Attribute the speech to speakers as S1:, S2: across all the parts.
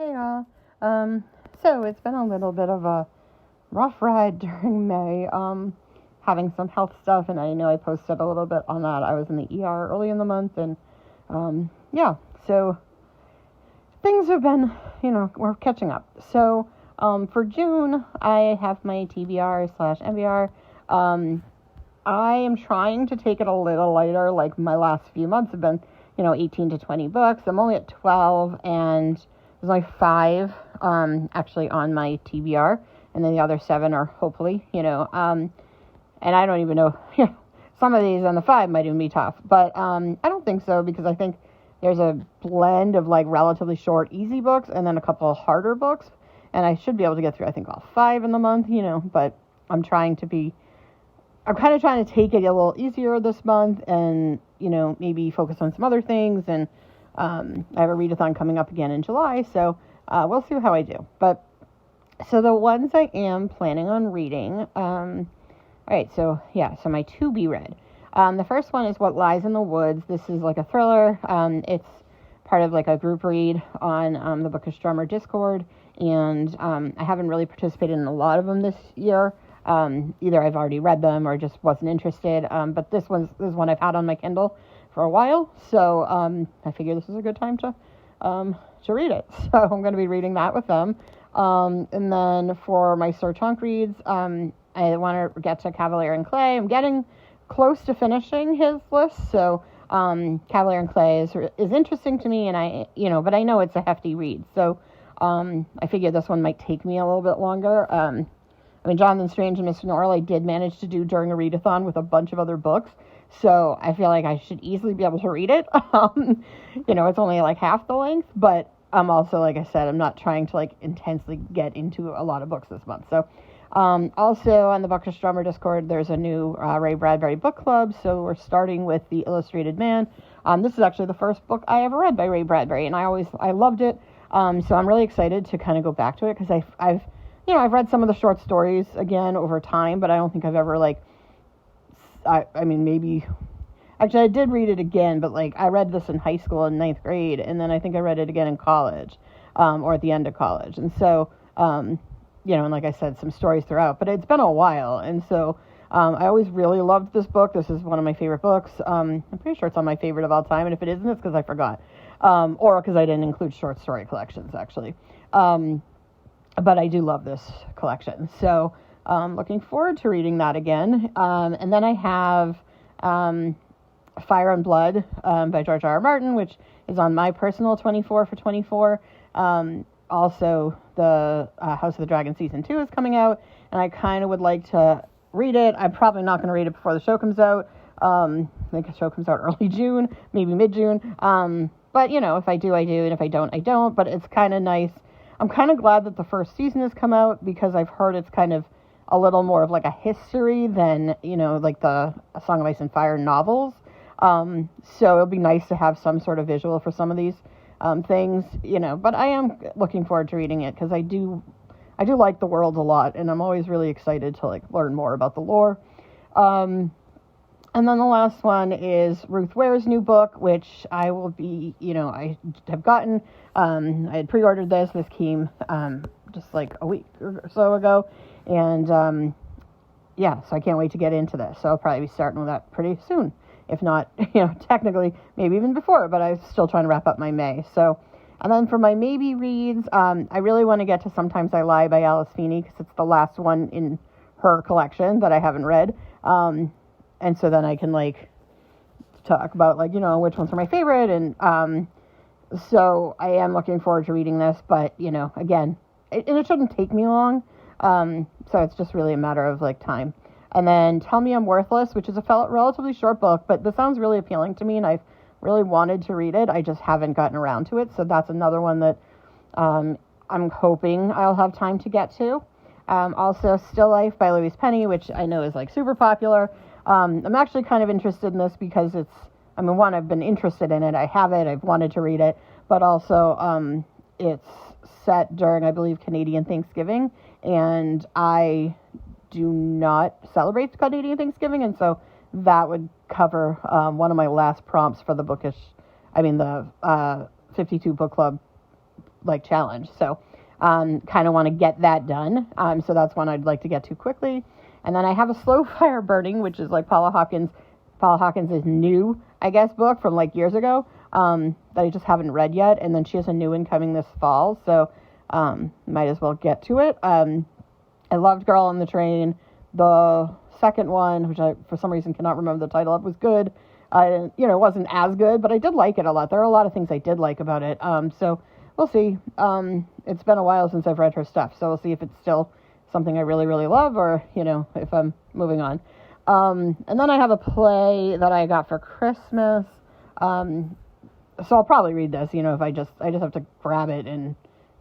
S1: Hey y'all. So it's been a little bit of a rough ride during May, having some health stuff, and I know I posted a little bit on that. I was in the ER early in the month, and yeah, so things have been, we're catching up. So for June, I have my TBR / MBR. I am trying to take it a little lighter. Like my last few months have been, 18 to 20 books. I'm only at 12, and there's only 5 actually on my TBR, and then the other 7 are hopefully, and I don't even know, some of these on the 5 might even be tough, but I don't think so, because I think there's a blend of like relatively short, easy books and then a couple of harder books, and I should be able to get through, I think, all 5 in the month, but I'm kind of trying to take it a little easier this month and, maybe focus on some other things. And I have a readathon coming up again in July, so we'll see how I do. But so the ones I am planning on reading, all right, so my to be read. The first one is What Lies in the Woods. This is like a thriller. It's part of like a group read on the Bookish Drummer Discord, and I haven't really participated in a lot of them this year. Either I've already read them or just wasn't interested. But this one I've had on my Kindle for a while, so I figure this is a good time to read it. So I'm going to be reading that with them. And then for my Sir Chonk reads, I want to get to Cavalier and Clay. I'm getting close to finishing his list, so Cavalier and Clay is interesting to me, and but I know it's a hefty read, so I figure this one might take me a little bit longer. Jonathan Strange and Miss Norrell I did manage to do during a readathon with a bunch of other books, so I feel like I should easily be able to read it. It's only like half the length, but I'm also, like I said, I'm not trying to like intensely get into a lot of books this month. So also on the Bookish Drummer Discord, there's a new Ray Bradbury book club, so we're starting with The Illustrated Man. This is actually the first book I ever read by Ray Bradbury, and I loved it, so I'm really excited to kind of go back to it, because I've read some of the short stories again over time, but I don't think I've ever maybe, actually I did read it again, but like I read this in high school in 9th grade, and then I think I read it again in college, or at the end of college. And so, and like I said, some stories throughout, but it's been a while. And so, I always really loved this book. This is one of my favorite books. I'm pretty sure it's on my favorite of all time. And if it isn't, it's because I forgot, or because I didn't include short story collections, actually. But I do love this collection. So, looking forward to reading that again. And then I have Fire and Blood by George R. R. Martin, which is on my personal 24 for 24. Also, the House of the Dragon Season 2 is coming out, and I kind of would like to read it. I'm probably not going to read it before the show comes out. I think the show comes out early June, maybe mid-June. But, if I do, I do, and if I don't, I don't. But it's kind of nice. I'm kind of glad that the first season has come out, because I've heard it's kind of a little more of like a history than, like the Song of Ice and Fire novels. So it'll be nice to have some sort of visual for some of these things, but I am looking forward to reading it, because I do like the world a lot, and I'm always really excited to like learn more about the lore. And then the last one is Ruth Ware's new book, which I will be, I have gotten, I had pre-ordered this. This came just like a week or so ago. And so I can't wait to get into this. So I'll probably be starting with that pretty soon. If not, technically, maybe even before, but I'm still trying to wrap up my May. So, and then for my maybe reads, I really want to get to Sometimes I Lie by Alice Feeney, because it's the last one in her collection that I haven't read. And so then I can like talk about like, which ones are my favorite. And so I am looking forward to reading this, but, again, it shouldn't take me long. So it's just really a matter of like time. And then Tell Me I'm Worthless, which is a relatively short book, but this sounds really appealing to me, and I've really wanted to read it. I just haven't gotten around to it. So that's another one that I'm hoping I'll have time to get to. Also Still Life by Louise Penny, which I know is like super popular. I'm actually kind of interested in this because one, I've been interested in it. I have it. I've wanted to read it, but also it's set during, I believe, Canadian Thanksgiving, and I do not celebrate Canadian Thanksgiving, and so that would cover one of my last prompts for the 52 book club like challenge. So kind of want to get that done. So that's one I'd like to get to quickly. And then I have a Slow Fire Burning, which is like Paula Hawkins' new, I guess, book from like years ago that I just haven't read yet. And then she has a new one coming this fall. So might as well get to it. I loved Girl on the Train. The second one, which I for some reason cannot remember the title of, was good. It wasn't as good, but I did like it a lot. There are a lot of things I did like about it. So we'll see. It's been a while since I've read her stuff, so we'll see if it's still something I really, really love, or, if I'm moving on. And then I have a play that I got for Christmas. So I'll probably read this, if I just have to grab it and,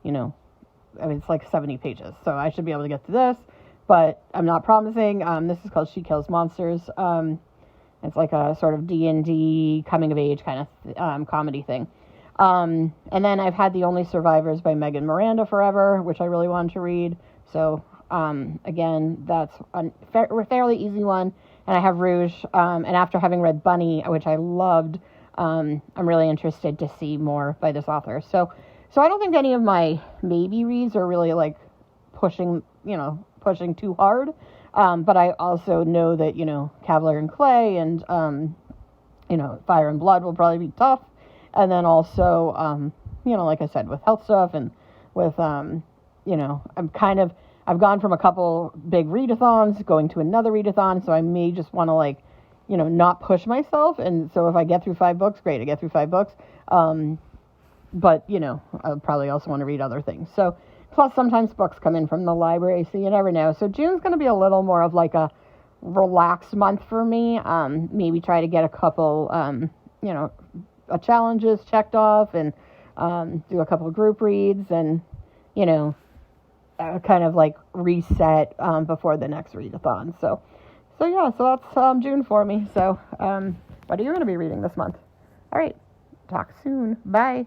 S1: it's like 70 pages, so I should be able to get to this, but I'm not promising. This is called She Kills Monsters. It's like a sort of D&D coming of age kind of comedy thing. And then I've had The Only Survivors by Megan Miranda forever, which I really wanted to read. So, again, that's a fairly easy one. And I have Rouge. And after having read Bunny, which I loved, I'm really interested to see more by this author. So I don't think any of my maybe reads are really like pushing too hard. But I also know that, Cavalier and Clay and, Fire and Blood will probably be tough. And then also, like I said, with health stuff and with, I've gone from a couple big readathons going to another readathon. So I may just want to not push myself. And so if I get through 5 books, great, I get through 5 books. But, I'll probably also want to read other things. So, plus sometimes books come in from the library, so you never know. So June's going to be a little more of like a relaxed month for me. Maybe try to get a couple, challenges checked off and do a couple of group reads and, kind of like reset before the next readathon. So that's June for me. So what are you going to be reading this month? All right. Talk soon. Bye.